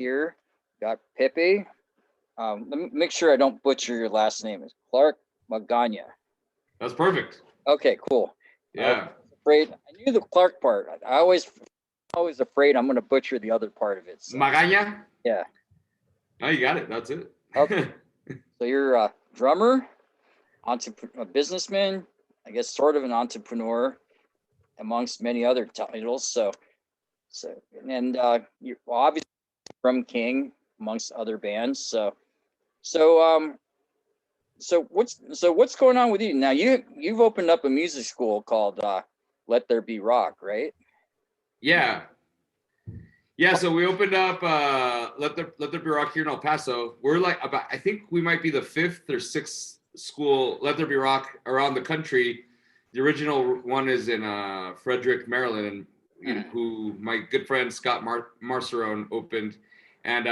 here. Got Pepe. Let me make sure I don't butcher your last name. It's Clarke Magana. That's perfect. Okay, cool. Yeah. Afraid I knew the Clarke part. I always afraid I'm gonna butcher the other part of it. So. Magana? Yeah. No, you got it. That's it. Okay. So you're a drummer, a businessman, I guess sort of an entrepreneur, amongst many other titles. So and you're obviously from Kyng, amongst other bands. So what's going on with you now? You've opened up a music school called Let There Be Rock, right? Yeah. Yeah, so we opened up Let There Be Rock here in El Paso. We're like I think we might be the 5th or 6th school Let There Be Rock around the country. The original one is in Frederick, Maryland, and who my good friend Scott Marcerone opened. And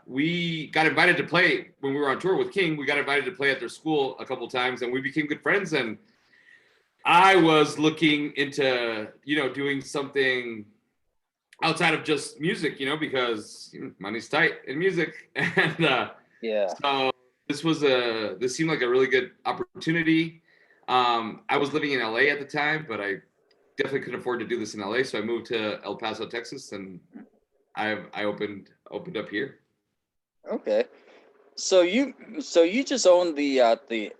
we got invited to play when we were on tour with Kyng. We got invited to play at their school a couple times, and we became good friends. And I was looking into, doing something outside of just music, because money's tight in music. And so this seemed like a really good opportunity. I was living in LA at the time, but I definitely couldn't afford to do this in LA. So I moved to El Paso, Texas, and I opened up here. Okay. So you just own the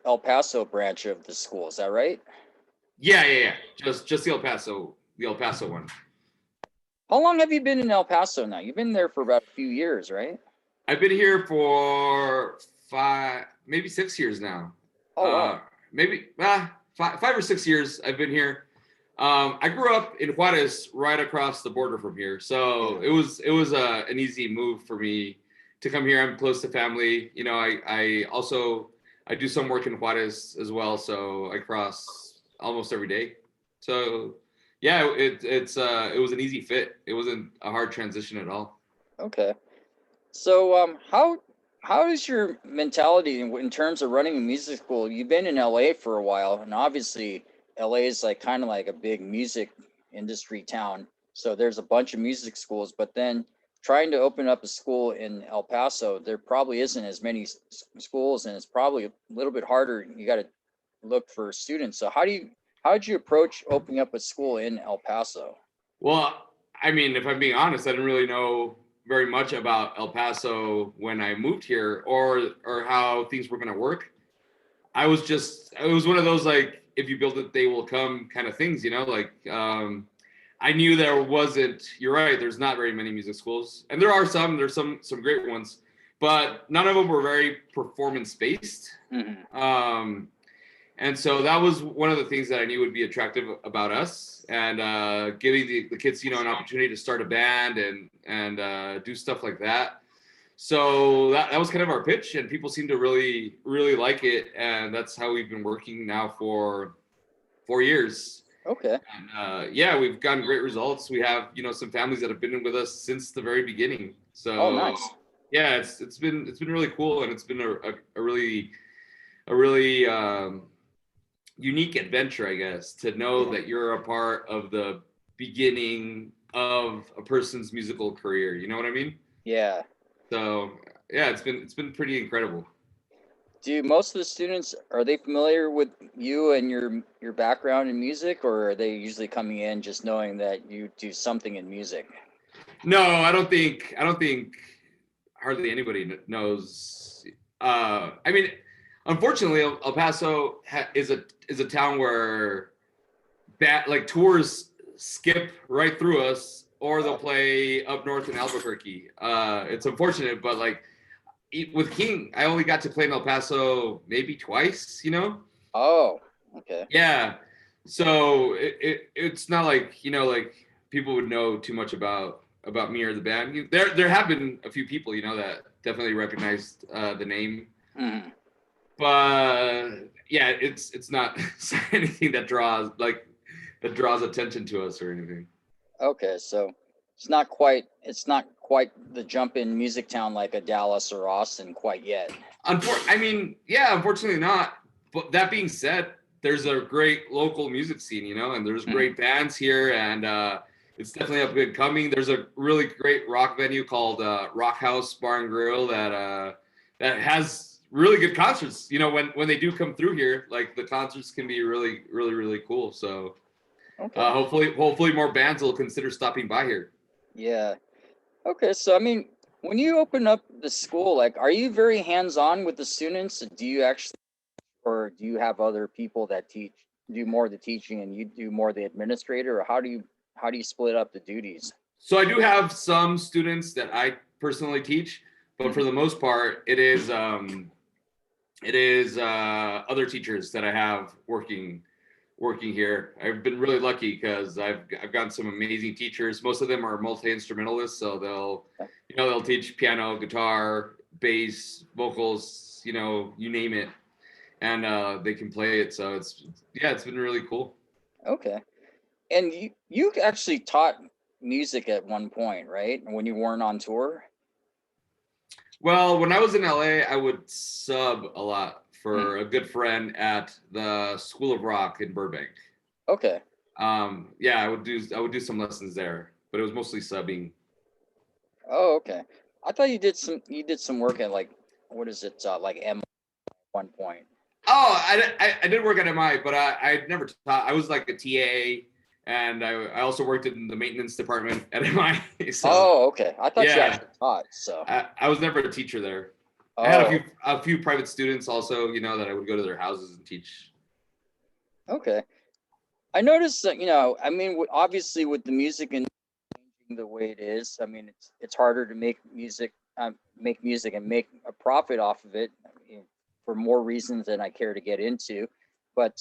El Paso branch of the school, is that right? Yeah. Just the El Paso one. How long have you been in El Paso now? You've been there for about a few years, right? I've been here for 5, maybe 6 years now. Oh, wow. Maybe 5 or 6 years I've been here. I grew up in Juarez, right across the border from here, so it was an easy move for me to come here. I'm close to family. I do some work in Juarez as well, so I cross almost every day. So yeah, it was an easy fit. It wasn't a hard transition at all. Okay. So how is your mentality in terms of running a music school? You've been in LA for a while, and obviously LA is kind of like a big music industry town. So there's a bunch of music schools, but then trying to open up a school in El Paso, there probably isn't as many schools, and it's probably a little bit harder. You got to look for students. So how did you approach opening up a school in El Paso? Well, I mean, if I'm being honest, I didn't really know very much about El Paso when I moved here, or how things were going to work. It was one of those, like, if you build it, they will come kind of things, I knew there wasn't, you're right, there's not very many music schools, and there's some great ones, but none of them were very performance based. And so that was one of the things that I knew would be attractive about us, and giving the kids, an opportunity to start a band and do stuff like that. So that was kind of our pitch, and people seem to really, really like it. And that's how we've been working now for 4 years. Okay. And we've gotten great results. We have, some families that have been with us since the very beginning. So nice. Yeah, it's been really cool, and it's been a really unique adventure, I guess, to know that you're a part of the beginning of a person's musical career. You know what I mean? Yeah. So yeah, it's been pretty incredible. Do most of the students, are they familiar with you and your background in music, or are they usually coming in just knowing that you do something in music? No, I don't think hardly anybody knows. I mean, unfortunately, El Paso is a town where tours skip right through us, or they'll play up north in Albuquerque. It's unfortunate, but with Kyng, I only got to play in El Paso maybe twice. Oh, okay. Yeah, so it's not like people would know too much about me or the band. There have been a few people that definitely recognized the name. But yeah, it's not anything that draws attention to us or anything. Okay, so it's not quite the jump in music town like a Dallas or Austin quite yet. Unfortunately not. But that being said, there's a great local music scene, and there's great bands here, and it's definitely up and coming. There's a really great rock venue called Rock House Bar and Grill that has really good concerts. You know, when they do come through here, like the concerts can be really, really, really cool. So Okay. hopefully more bands will consider stopping by here. Yeah. Okay. So, I mean, when you open up the school, like, are you very hands-on with the students? Do you actually, or do you have other people that do more of the teaching and you do more of the administrator, or how do you split up the duties? So I do have some students that I personally teach, but for the most part, it is other teachers that I have working here. I've been really lucky because I've gotten some amazing teachers. Most of them are multi-instrumentalists, so they'll teach piano, guitar, bass, vocals, you know, you name it, and they can play it. So it's been really cool. Okay. And you actually taught music at one point, right? When you weren't on tour? Well, when I was in LA, I would sub a lot Hmm. for a good friend at the School of Rock in Burbank. Okay. Yeah, I would do some lessons there, but it was mostly subbing. Oh, okay. I thought you did some work at, like, what is it, like M at one point. Oh, I did work at MI, but I never taught. I was like a TA, and I also worked in the maintenance department at MI. So Oh, okay. I thought you yeah, actually taught, so. I was never a teacher there. I had Oh, a few private students also, you know, that I would go to their houses and teach. okay. I noticed that, I mean, obviously with the music and the way it is, I mean, it's harder to make music and make a profit off of it, I mean, for more reasons than I care to get into. But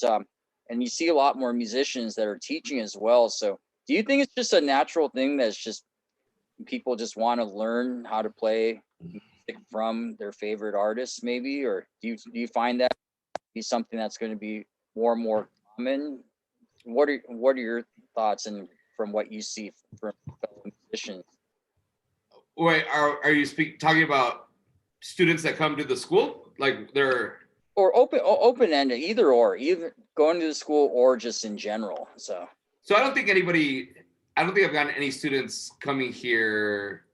and you see a lot more musicians that are teaching as well. So, do you think it's just a natural thing that's just people just want to learn how to play music from their favorite artists, maybe, or do you find that to be something that's going to be more and more common? What are your thoughts and from what you see from fellow musicians? Wait, are you talking about students that come to the school? Like they're Or open ended, either or, either going to the school or just in general. So so I don't think I've gotten any students coming here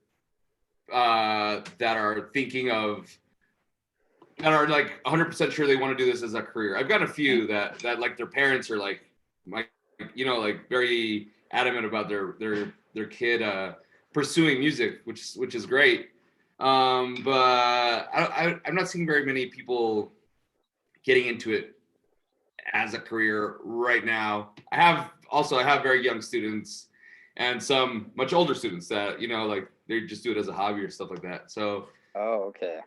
that are thinking of that are like 100% sure they want to do this as a career. I've got a few that like their parents are like like very adamant about their kid pursuing music, which is great. But I'm not seeing very many people getting into it as a career right now. I have very young students and some much older students that like they just do it as a hobby or stuff like that. So oh, okay.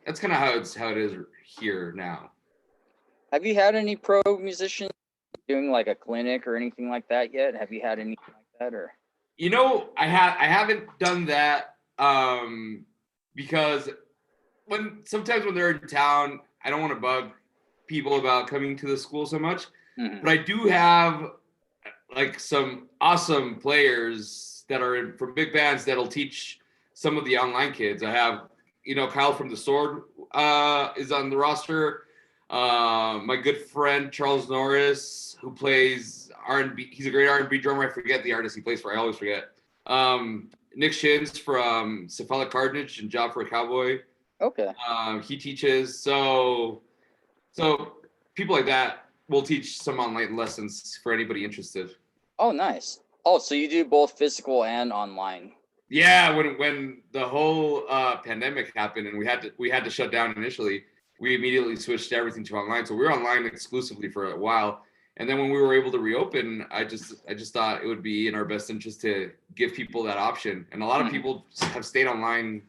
that's kind of how it is here now. Have you had any pro musicians doing like a clinic or anything like that yet? Have you had anything like that, or? I haven't done that because sometimes when they're in town, I don't want to bug people about coming to the school so much. Mhm. But I do have like some awesome players that are from big bands that'll teach some of the online kids. I have, Kyle from The Sword is on the roster. My good friend Charles Norris, who plays R&B. He's a great R&B drummer. I forget the artist he plays for. I always forget. Nick Shins from Cephalic Carnage and Job for a Cowboy. Okay. He teaches. So people like that will teach some online lessons for anybody interested. Oh, nice. Oh, so you do both physical and online. Yeah, when the whole pandemic happened and we had to shut down initially, we immediately switched everything to online. So we were online exclusively for a while. And then when we were able to reopen, I just thought it would be in our best interest to give people that option. And a lot of people have stayed online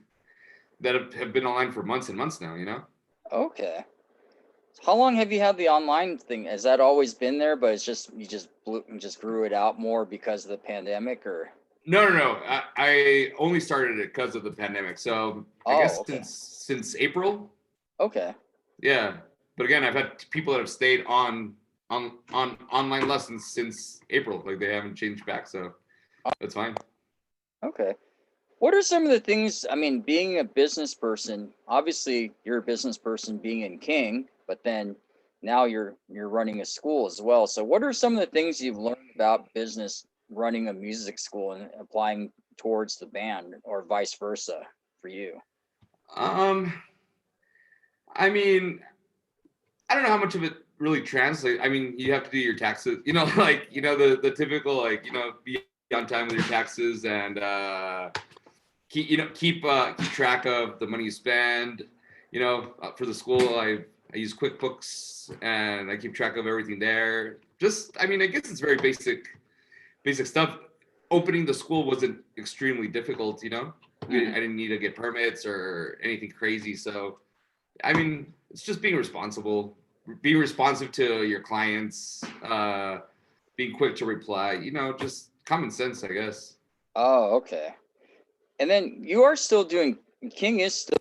that have been online for months and months now, Okay. How long have you had the online thing? Has that always been there, but it's just you just grew it out more because of the pandemic, or? No. I only started it because of the pandemic. So I guess Okay. since April. Okay. Yeah, but again, I've had people that have stayed on online lessons since April. Like they haven't changed back, so that's fine. Okay. What are some of the things, I mean, being a business person, obviously you're a business person being in Kyng, but then now you're running a school as well. So what are some of the things you've learned about business running a music school and applying towards the band, or vice versa for you? Um, I mean, I don't know how much of it really translates. I mean, you have to do your taxes, like, the typical, like, be on time with your taxes and keep track of the money you spend. For the school, I use QuickBooks and I keep track of everything there. I mean, I guess it's very basic stuff. Opening the school wasn't extremely difficult, I didn't need to get permits or anything crazy. So, I mean, it's just being responsible, being responsive to your clients, being quick to reply, just common sense, I guess. Oh, okay. And then you are still doing, Kyng is still,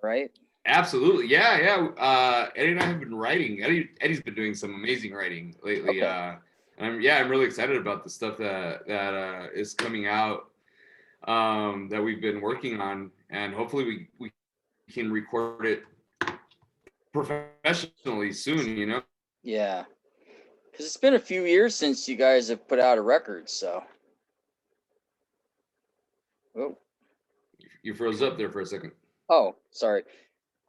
right? Absolutely. Yeah. Eddie and I have been writing. Eddie's been doing some amazing writing lately. Okay. And I'm really excited about the stuff that is coming out, that we've been working on, and hopefully we can record it professionally soon. Yeah. Because it's been a few years since you guys have put out a record, so. Oh, You froze up there for a second. oh, sorry.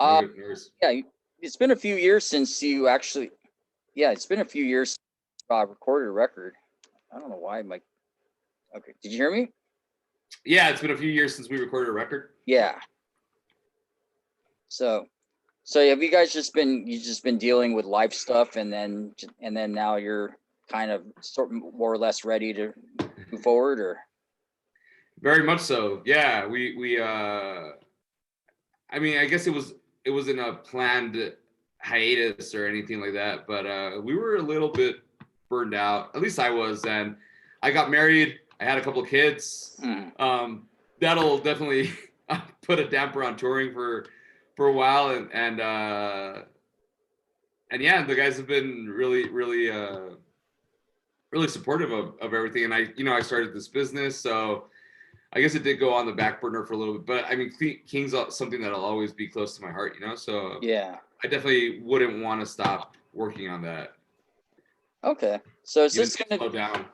No worries. Yeah, it's been a few years since you actually, it's been a few years since recorded a record. I don't know why okay, did you hear me? Yeah, it's been a few years since we recorded a record. Yeah. So have you guys just been dealing with life stuff, and then now you're kind of more or less ready to move forward, or? Very much so. Yeah, we I mean, I guess it wasn't a planned hiatus or anything like that, but we were a little bit burned out. At least I was, and I got married. I had a couple of kids. That'll definitely put a damper on touring for a while, and yeah, the guys have been really supportive of everything. And I started this business, so I guess it did go on the back burner for a little bit, but I mean, Kyng's something that'll always be close to my heart, So yeah, I definitely wouldn't want to stop working on that. Okay, so is this gonna slow down?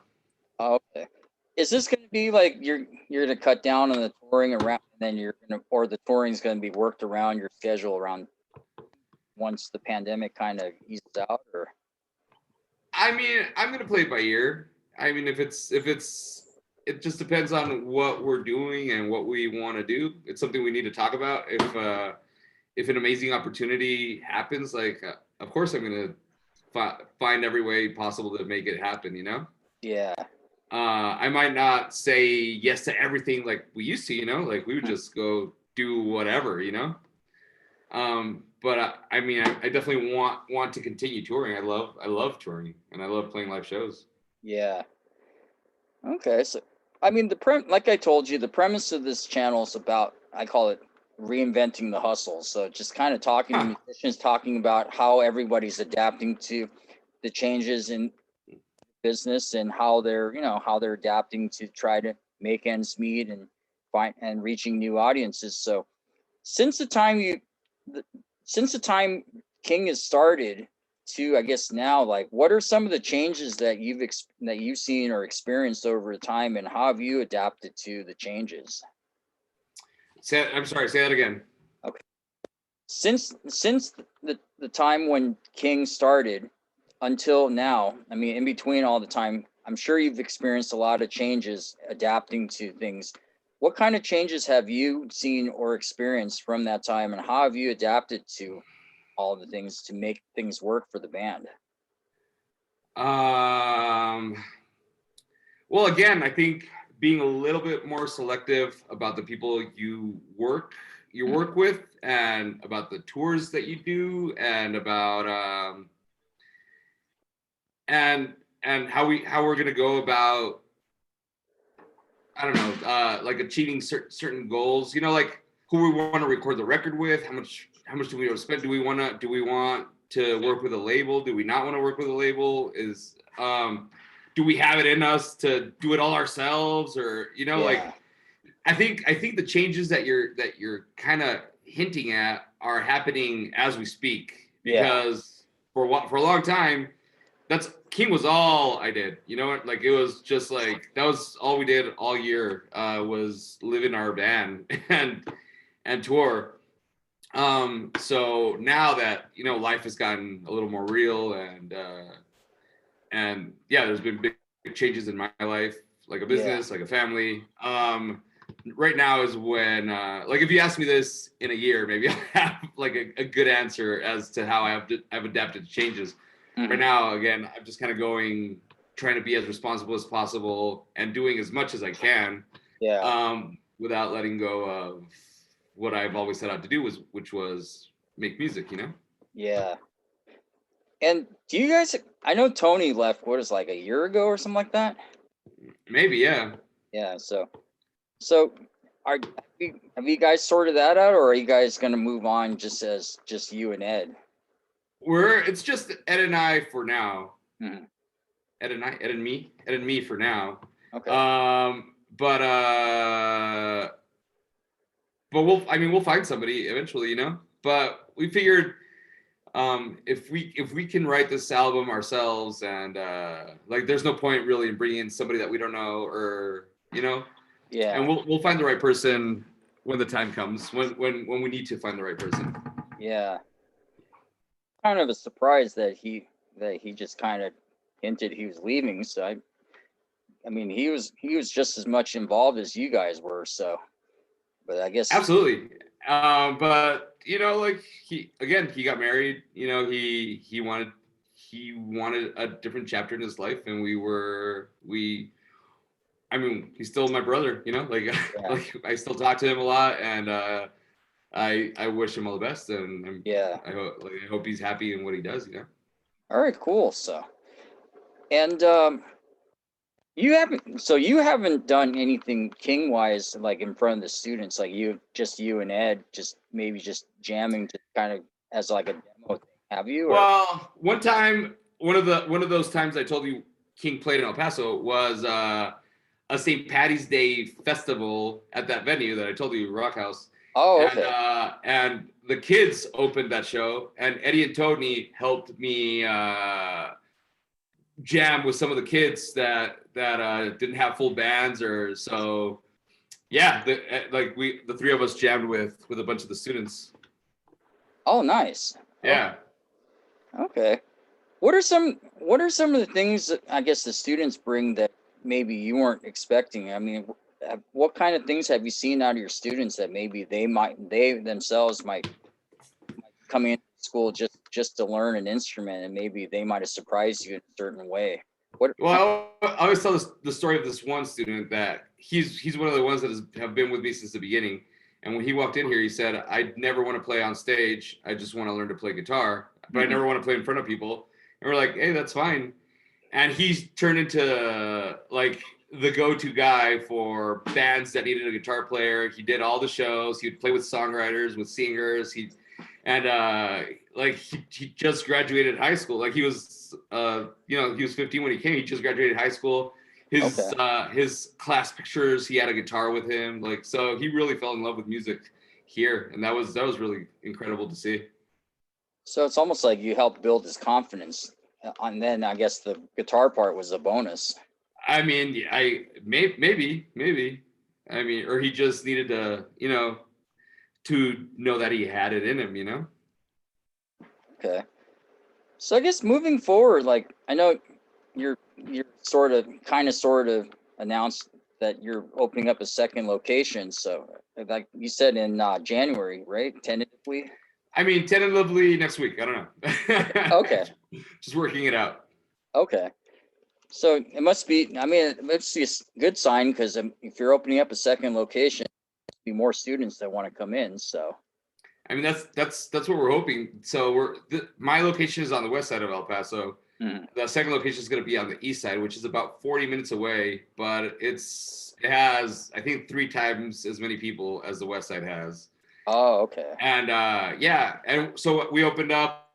Oh, okay, is this gonna be like you're gonna cut down on the touring around, and then or the touring's gonna be worked around your schedule around once the pandemic kind of eases out, or? I mean, I'm gonna play it by ear. I mean, if it's it just depends on what we're doing and what we want to do. It's something we need to talk about. If an amazing opportunity happens, like of course I'm gonna find every way possible to make it happen. Yeah. I might not say yes to everything like we used to. Like we would just go do whatever. But I mean, I definitely want to continue touring. I love touring, and I love playing live shows. Yeah. Okay, so I mean, like I told you, the premise of this channel is about, I call it reinventing the hustle. So just kind of talking to musicians, talking about how everybody's adapting to the changes in business, and how they're adapting to try to make ends meet and find and reaching new audiences. So since the time Kyng has started to, I guess now, like, what are some of the changes that you've seen or experienced over time, and how have you adapted to the changes? I'm sorry, say that again. Okay. Since the time when Kyng started until now, I mean, in between all the time, I'm sure you've experienced a lot of changes adapting to things. What kind of changes have you seen or experienced from that time, and how have you adapted to all the things to make things work for the band? Well, again, I think being a little bit more selective about the people you work with, and about the tours that you do, and about and how we're gonna go about, I don't know, like achieving certain goals. Like who we want to record the record with, how much do we want to spend? Do we want to work with a label? Do we not want to work with a label? Do we have it in us to do it all ourselves, or like I think the changes that you're kind of hinting at are happening as we speak, because for a long time Kyng was all I did. You know what? Like it was just like that was all we did all year. Was live in our van and tour. So now that life has gotten a little more real and yeah, there's been big changes in my life, like a business, like a family. Right now is when like if you ask me this in a year, maybe I'll have like a good answer as to how I've adapted to changes. Mm-hmm. Right now, again, I'm just kind of trying to be as responsible as possible and doing as much as I can. Without letting go of what I've always set out to do, which was make music, Yeah. And do you guys? I know Tony left. What is like a year ago or something like that? Maybe, yeah. Yeah. So have you guys sorted that out, or are you guys gonna move on just you and Ed? It's just Ed and I for now. Mm-hmm. Ed and me for now. Okay. But we'll find somebody eventually, But we figured if we can write this album ourselves and like there's no point really in bringing in somebody that we don't know or Yeah. And we'll find the right person when the time comes, when we need to find the right person. Yeah. Kind of a surprise that he just kind of hinted he was leaving. So I mean he was just as much involved as you guys were. So, but I guess absolutely. But like he got married. He wanted a different chapter in his life, and he's still my brother, like I still talk to him a lot, and I wish him all the best, and I hope he's happy in what he does, All right, cool. So, and you haven't done anything Kyng wise like in front of the students, like you and Ed, just maybe just jamming to kind of as like a demo thing, have you? Well, one time, one of those times I told you Kyng played in El Paso was a St. Patty's Day festival at that venue that I told you, Rock House. Oh, okay. And the kids opened that show, and Eddie and Tony helped me jam with some of the kids that didn't have full bands, or so. Yeah, the three of us jammed with a bunch of the students. Oh, nice. Yeah. Okay. What are some of the things that I guess the students bring that maybe you weren't expecting? I mean, what kind of things have you seen out of your students that maybe they themselves might come into school just to learn an instrument, and maybe they might have surprised you in a certain way? Well, I always tell the story of this one student that he's one of the ones that have been with me since the beginning. And when he walked in here, he said, "I never want to play on stage. I just want to learn to play guitar, but I never want to play in front of people." And we're like, "Hey, that's fine." And he's turned into like the go-to guy for bands that needed a guitar player. He did all the shows. He would play with songwriters, with singers. He just graduated high school. Like he was, he was 15 when he came. He just graduated high school. His class pictures, he had a guitar with him. Like, so he really fell in love with music here, and that was really incredible to see. So it's almost like you helped build his confidence, and then I guess the guitar part was a bonus. I mean, maybe. I mean, or he just needed to, to know that he had it in him, Okay. So I guess moving forward, like I know you're sort of announced that you're opening up a second location. So like you said in January, right? Tentatively. I mean, tentatively next week. I don't know. Okay. Just working it out. Okay. So it must be. I mean, it must be a good sign, because if you're opening up a second location, there'll be more students that want to come in. So. I mean, that's what we're hoping. So my location is on the west side of El Paso. Mm-hmm. The second location is going to be on the east side, which is about 40 minutes away, but it has, I think, 3 times as many people as the west side has. Oh, okay. And and so we opened up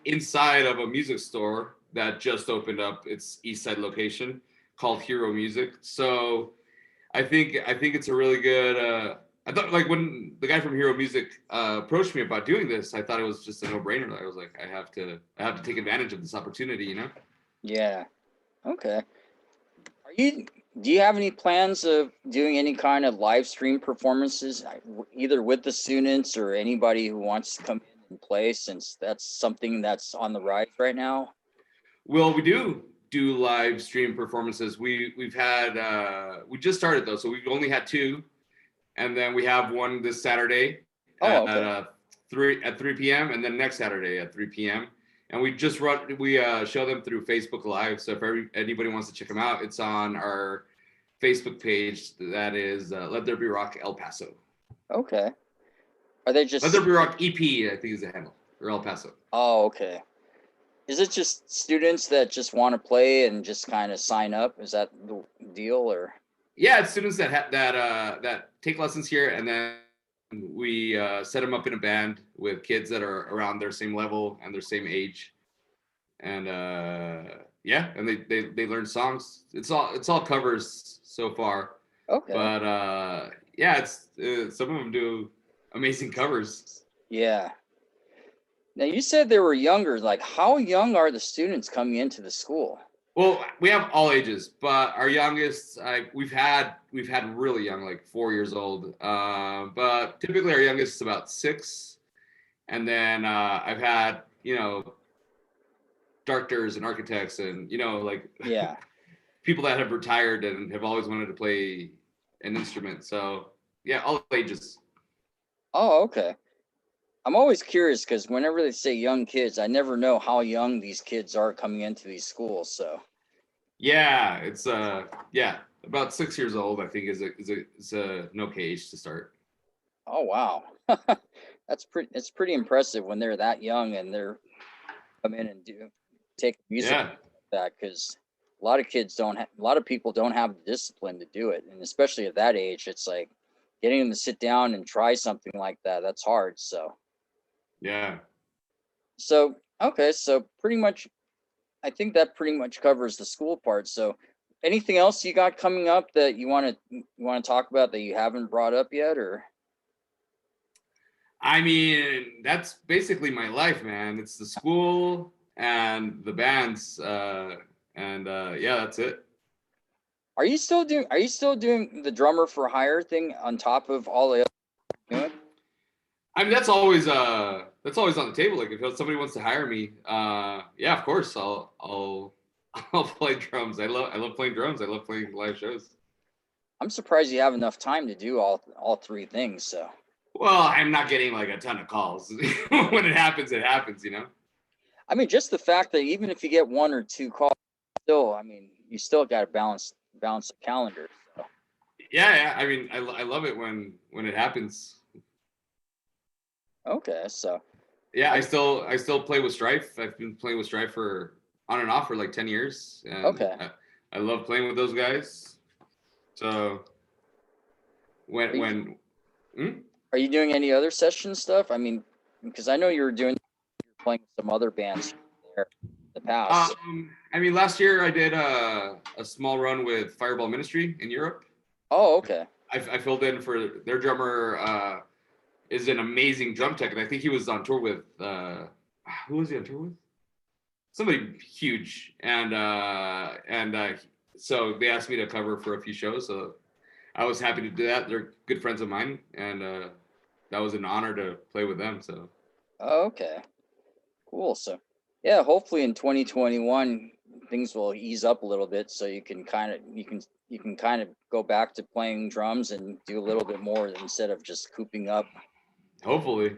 inside of a music store that just opened up its east side location called Hero Music. So I think it's a really good. I thought, like, when the guy from Hero Music approached me about doing this, I thought it was just a no-brainer. I was like, I have to take advantage of this opportunity, Yeah. Okay. Are you? Do you have any plans of doing any kind of live stream performances, either with the students or anybody who wants to come in and play? Since that's something that's on the rise right now. Well, we do live stream performances. We've had we just started though, so we've only had two, and then we have one this Saturday Oh, at okay. 3 p.m. and then next Saturday at 3 p.m. And we show them through Facebook Live. So if anybody wants to check them out, it's on our Facebook page. That is Let There Be Rock El Paso. Okay. Are they Let There just? Be Rock EP, I think is the handle, or El Paso. Oh, okay. Is it just students that just want to play and just kind of sign up? Is that the deal, or? Yeah, it's students that take lessons here, and then we set them up in a band with kids that are around their same level and their same age, and yeah, and they learn songs. It's all covers so far, Okay. but yeah, it's some of them do amazing covers. Yeah. Now you said they were younger. Like, how young are the students coming into the school? Well, we have all ages, but our youngest, we've had really young, like 4 years old. But typically our youngest is about 6, and then I've had doctors and architects, and like Yeah. people that have retired and have always wanted to play an instrument. So yeah, all ages. Oh, okay. I'm always curious because whenever they say young kids, I never know how young these kids are coming into these schools. So, Yeah, it's yeah, about 6 years old. I think is a no age to start. oh wow, that's pretty. It's pretty impressive when they're that young and they're come in and take music Yeah. like that, because a lot of people don't have the discipline to do it, and especially at that age, it's like getting them to sit down and try something like that. That's hard. Yeah. So okay, so pretty much, I think that pretty much covers the school part. So, anything else you got coming up that you want to talk about that you haven't brought up yet, or? I mean, that's basically my life, man. It's the school and the bands, and yeah, that's it. Are you still doing the drummer for hire thing on top of all the other you're doing? I mean, that's always on the table. Like, if somebody wants to hire me, yeah, of course, I'll I'll play drums. I love playing drums. I love playing live shows. I'm surprised you have enough time to do all three things. So, Well, I'm not getting like a ton of calls. When it happens, it happens. I mean, just the fact that even if you get one or two calls, still, I mean, you still got to balance the calendar. So, Yeah, yeah. I mean, I love it when it happens. okay, so Yeah, I I still I still play with Strife. I've been playing with Strife for on and off for like 10 years, and okay. I love playing with those guys. So Are when you when hmm? are you doing any other session stuff? I mean, because I know you were playing with some other bands there in the past. I mean, last year I did a small run with Fireball Ministry in Europe. Oh, okay. I filled in for their drummer. Is an amazing drum tech, and I think he was on tour with who was he on tour with? Somebody huge, and so they asked me to cover for a few shows. So I was happy to do that. They're good friends of mine, and that was an honor to play with them. So Oh, okay. Cool. So, yeah, hopefully in 2021 things will ease up a little bit, so you can kind of go back to playing drums and do a little bit more instead of just cooping up. hopefully,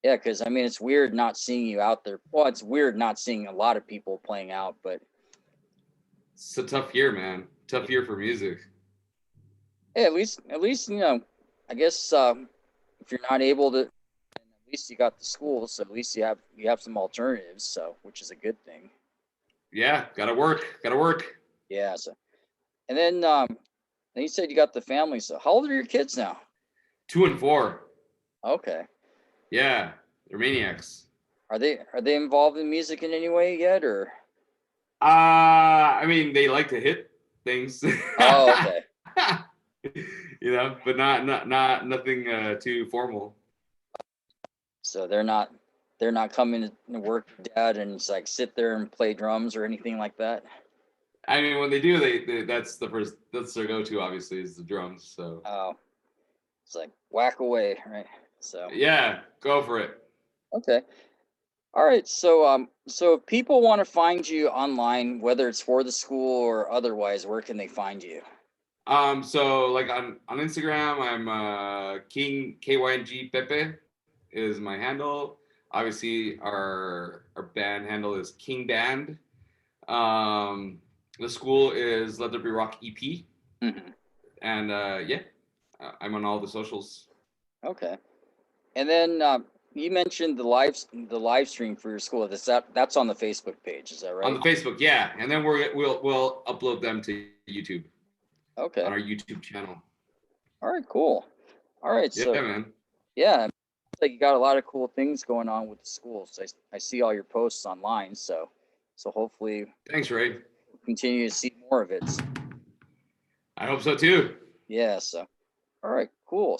Yeah, because I mean it's weird not seeing you out there. Well, it's weird not seeing a lot of people playing out, but it's a tough year, man. Tough year for music. yeah, at least I guess if you're not able to, at least you got the school, so at least you have some alternatives, so which is a good thing. Yeah, gotta work. Gotta work. Yeah. So and then you said you got the family. So how old are your kids now? 2 and 4. Okay. Yeah, they're maniacs. Are they involved in music in any way yet, or? I mean, they like to hit things, Oh, okay. but not nothing too formal. So they're they're not coming to work, Dad, and it's like sit there and play drums or anything like that? I mean, when they do, that's their go-to, obviously, is the drums. So Oh, it's like whack away, right? So yeah, go for it. okay. All right, so if people want to find you online, whether it's for the school or otherwise, where can they find you? So like on Instagram, I'm Kyng Kyng Pepe is my handle. Obviously, our band handle is Kyng Band. Um, the school is Let There Be Rock EP, Hmm. and yeah, I'm on all the socials. Okay, and then you mentioned the live stream for your school. That's on the Facebook page, is that On right? the Facebook, yeah, and then we'll upload them to YouTube Okay, on our YouTube channel. all right, cool. All right, Yeah, so man. yeah, like you got a lot of cool things going on with the schools. I see all your posts online, so hopefully Thanks, Ray. we'll continue to see more of it. I hope so too. Yeah, so all right, cool.